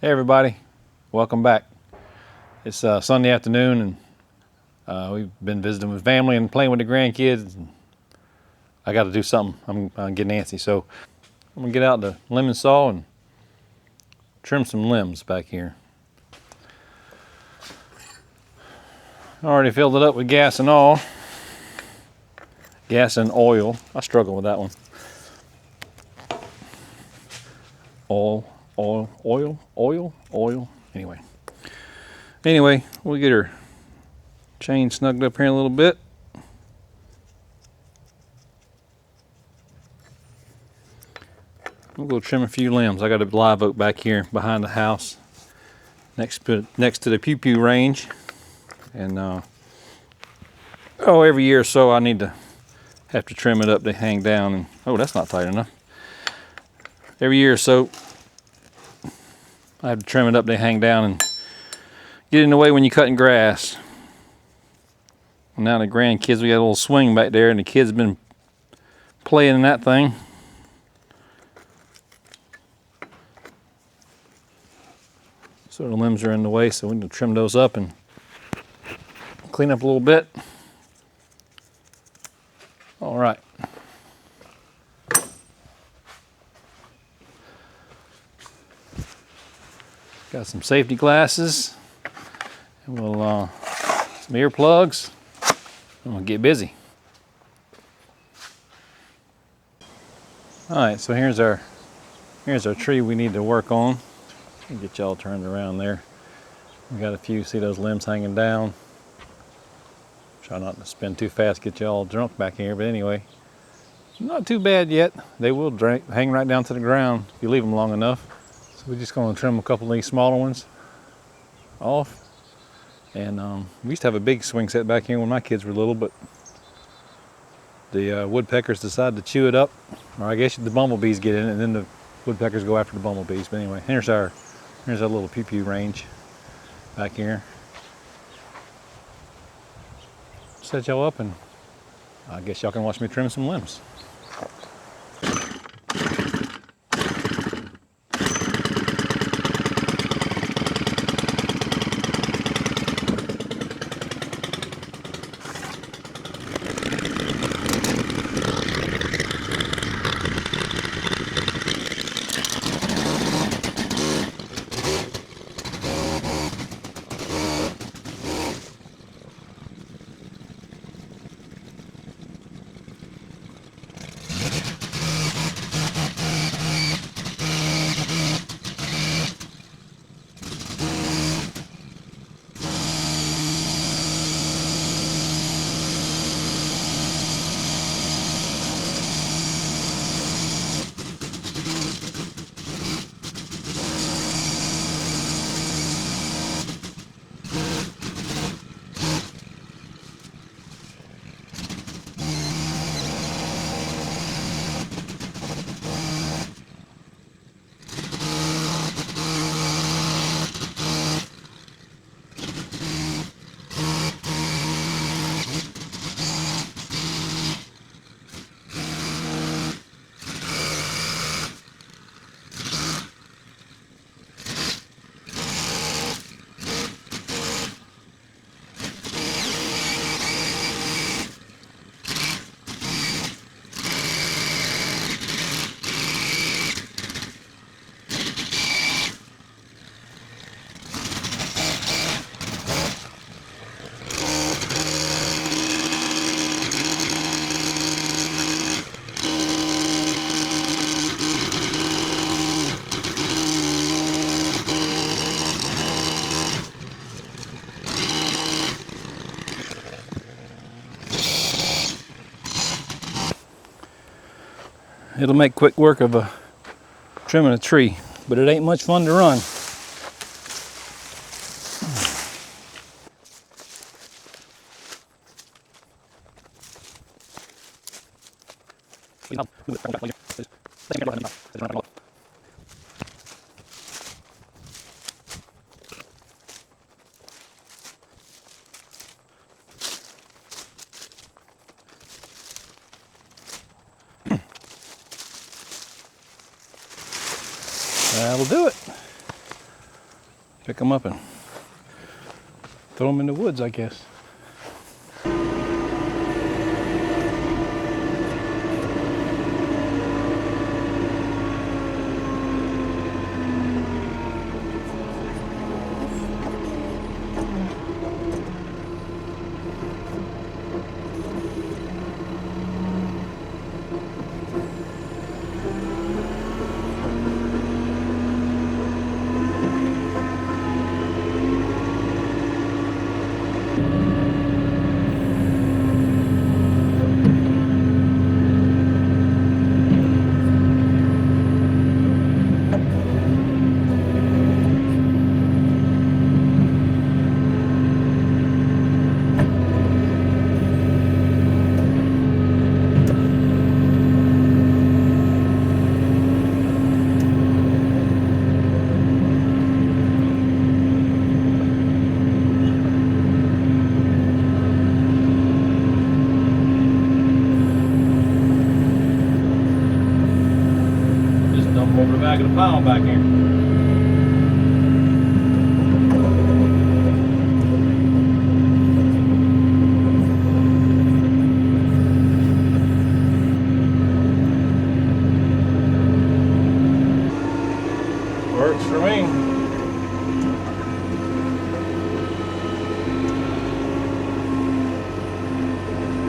Hey everybody, welcome back. It's Sunday afternoon and we've been visiting with family and playing with the grandkids. And I got to do something. I'm getting antsy, so I'm gonna get out the lemon saw and trim some limbs back here. I already filled it up with gas and all. Gas and oil. I struggle with that one. Oil. Anyway, we'll get her chain snugged up here a little bit. We'll go trim a few limbs. I got a live oak back here behind the house, next to the pew range, and every year or so I have to trim it up to hang down. And oh, that's not tight enough. Every year or so I have to trim it up to hang down and get in the way when you're cutting grass. And now the grandkids, we got a little swing back there, and the kids have been playing in that thing. So the limbs are in the way, so we need to trim those up and clean up a little bit. All right. Got some safety glasses, and we'll some earplugs. I'm gonna get busy. All right, so here's our tree we need to work on. Get y'all turned around there. We got a few, see those limbs hanging down. Try not to spin too fast, get y'all drunk back here, but anyway, not too bad yet. They will hang right down to the ground if you leave them long enough. So we're just gonna trim a couple of these smaller ones off. And we used to have a big swing set back here when my kids were little, but the woodpeckers decided to chew it up, or I guess the bumblebees get in it, and then the woodpeckers go after the bumblebees. But anyway, here's our little pew range back here. Set y'all up, and I guess y'all can watch me trim some limbs. It'll make quick work of trimming a tree, but it ain't much fun to run. That'll do it. pick them up and throw them in the woods, I guess. Over the back of the pile back here. Works for me.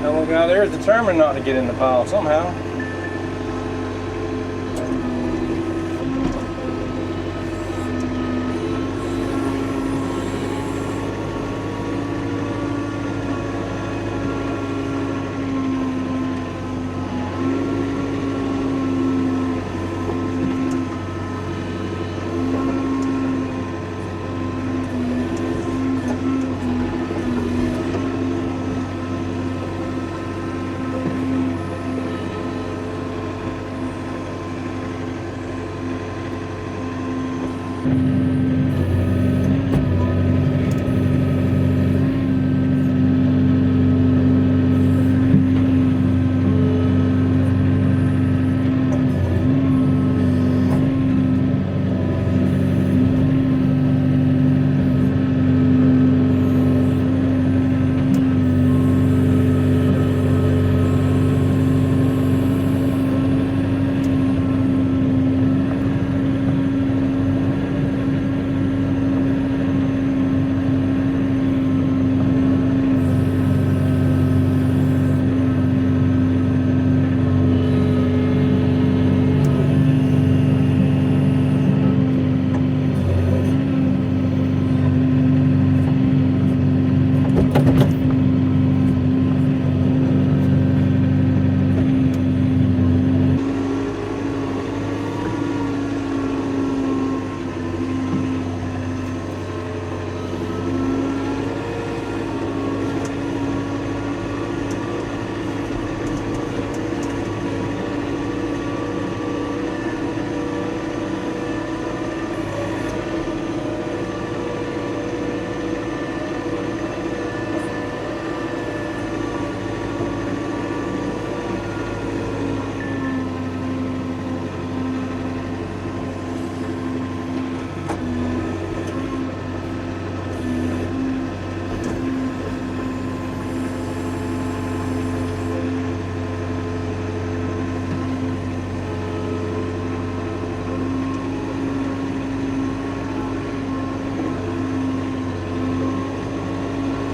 That little guy there is determined not to get in the pile somehow.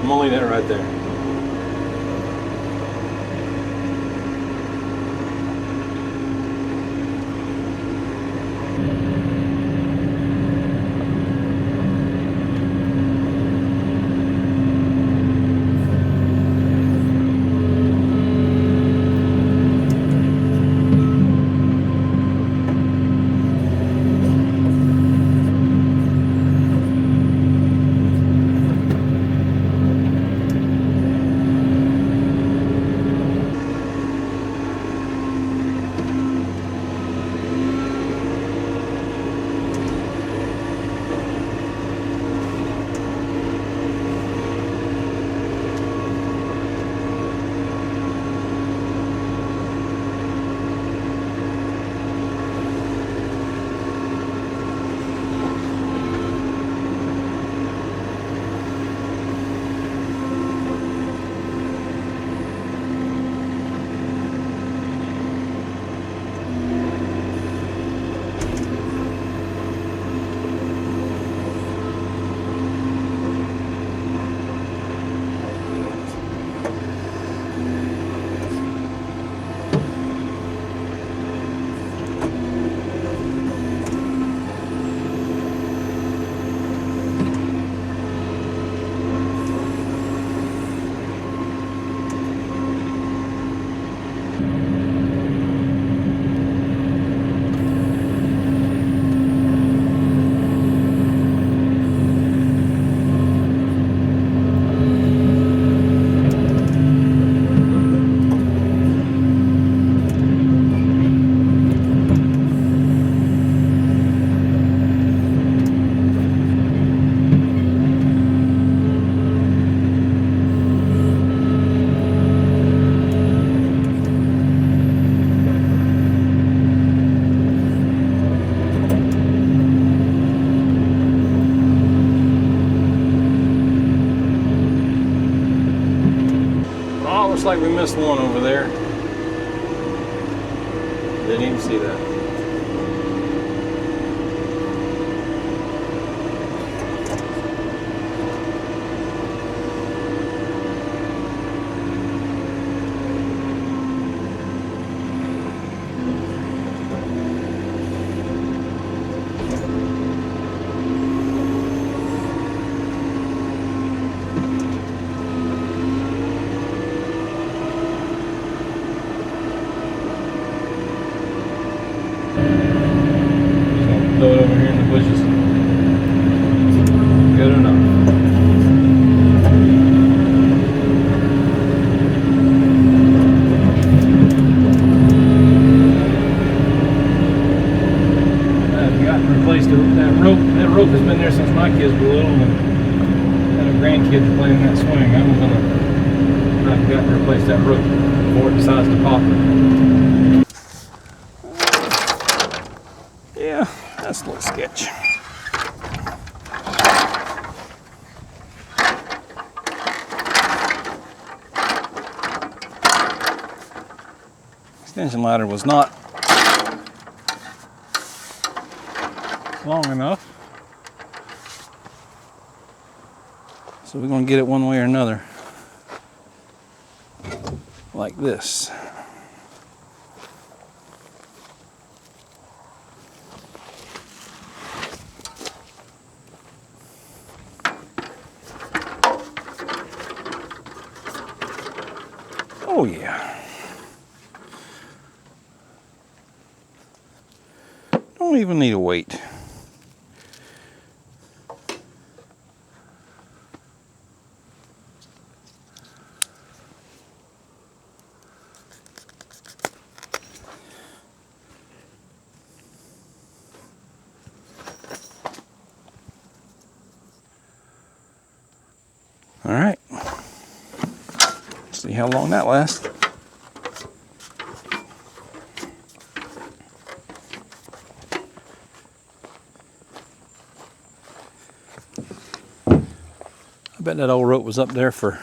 I'm gonna leave that right there. we missed one over there. Didn't even see that. Throw it over here in the bushes. Good enough. I've got to replace that rope. That rope has been there since my kids were little, and had a grandkids playing that swing. I've got to replace that rope before it decides to pop. Yeah, that's a little sketch. Extension ladder was not long enough, so we're going to get it one way or another, like this. Oh yeah. Don't even need a weight. All right. See how long that lasts. I bet that old rope was up there for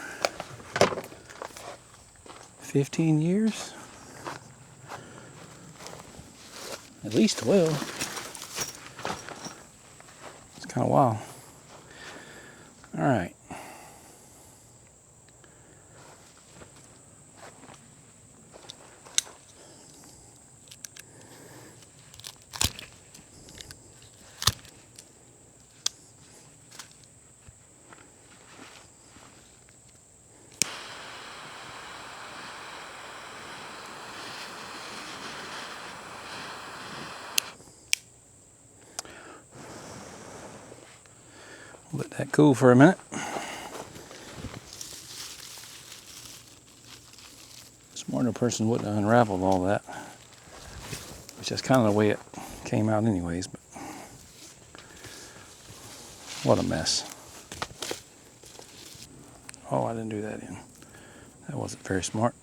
15 years. At least 12. It's kind of wild. All right. Let that cool for a minute. Smarter person wouldn't have unraveled all that, which is kind of the way it came out anyways, but what a mess. Oh, I didn't do that in. That wasn't very smart.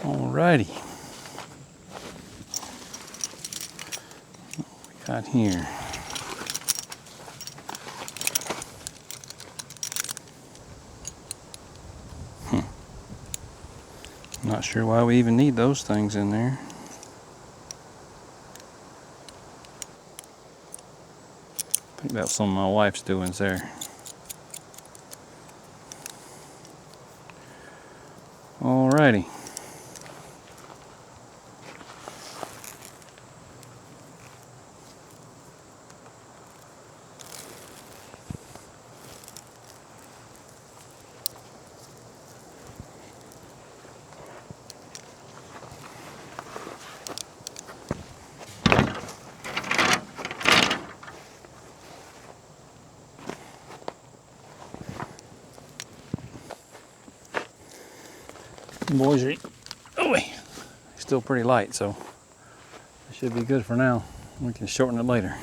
Alrighty. What we got here? Not sure why we even need those things in there. I think that's some of my wife's doings there. Alrighty. Boys are still pretty light, so it should be good for now. We can shorten it later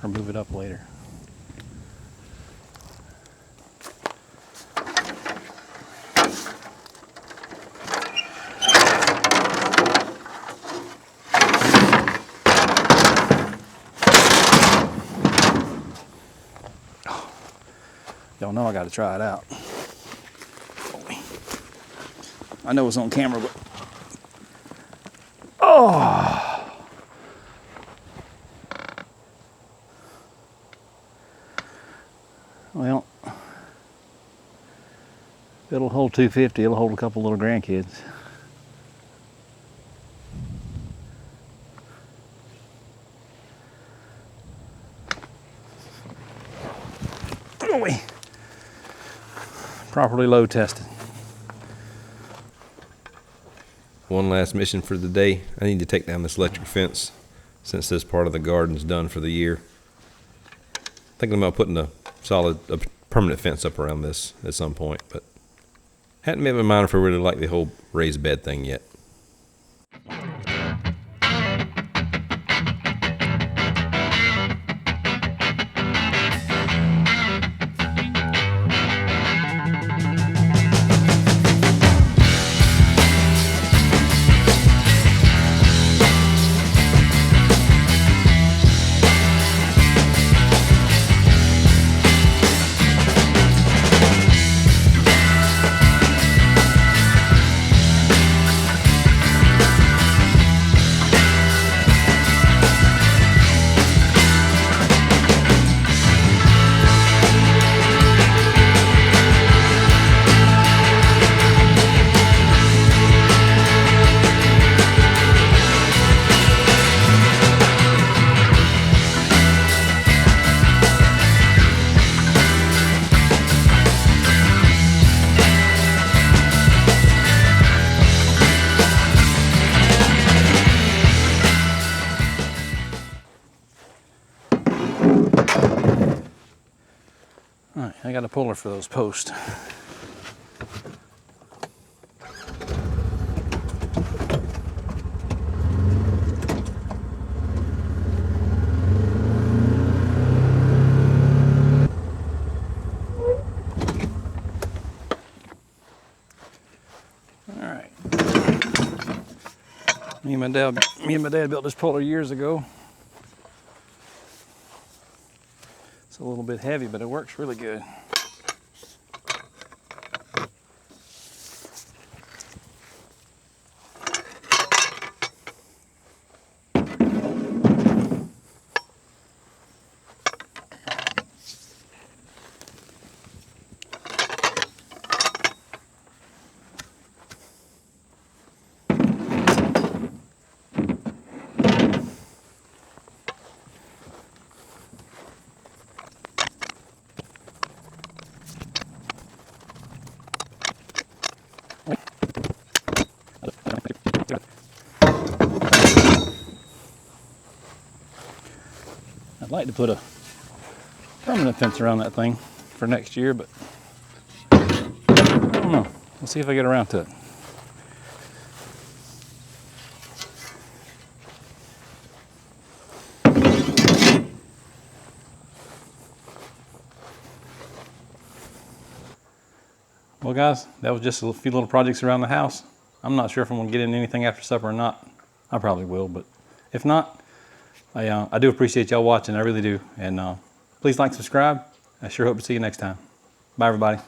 or move it up later. y'all know I got to try it out. I know it's on camera, but oh, well, it'll hold 250. It'll hold a couple little grandkids. Properly load tested. One last mission for the day. I need to take down this electric fence since this part of the garden's done for the year. Thinking about putting a permanent fence up around this at some point, but hadn't made up my mind if I really like the whole raised bed thing yet. All right, I got a puller for those posts. All right. Me and my dad built this puller years ago. It's a little bit heavy, but it works really good. I'd like to put a permanent fence around that thing for next year, but I don't know. We'll see if I get around to it. Well guys, that was just a few little projects around the house. I'm not sure if I'm gonna get into anything after supper or not. I probably will, but if not, I do appreciate y'all watching, I really do. And please like, subscribe. I sure hope to see you next time. Bye everybody.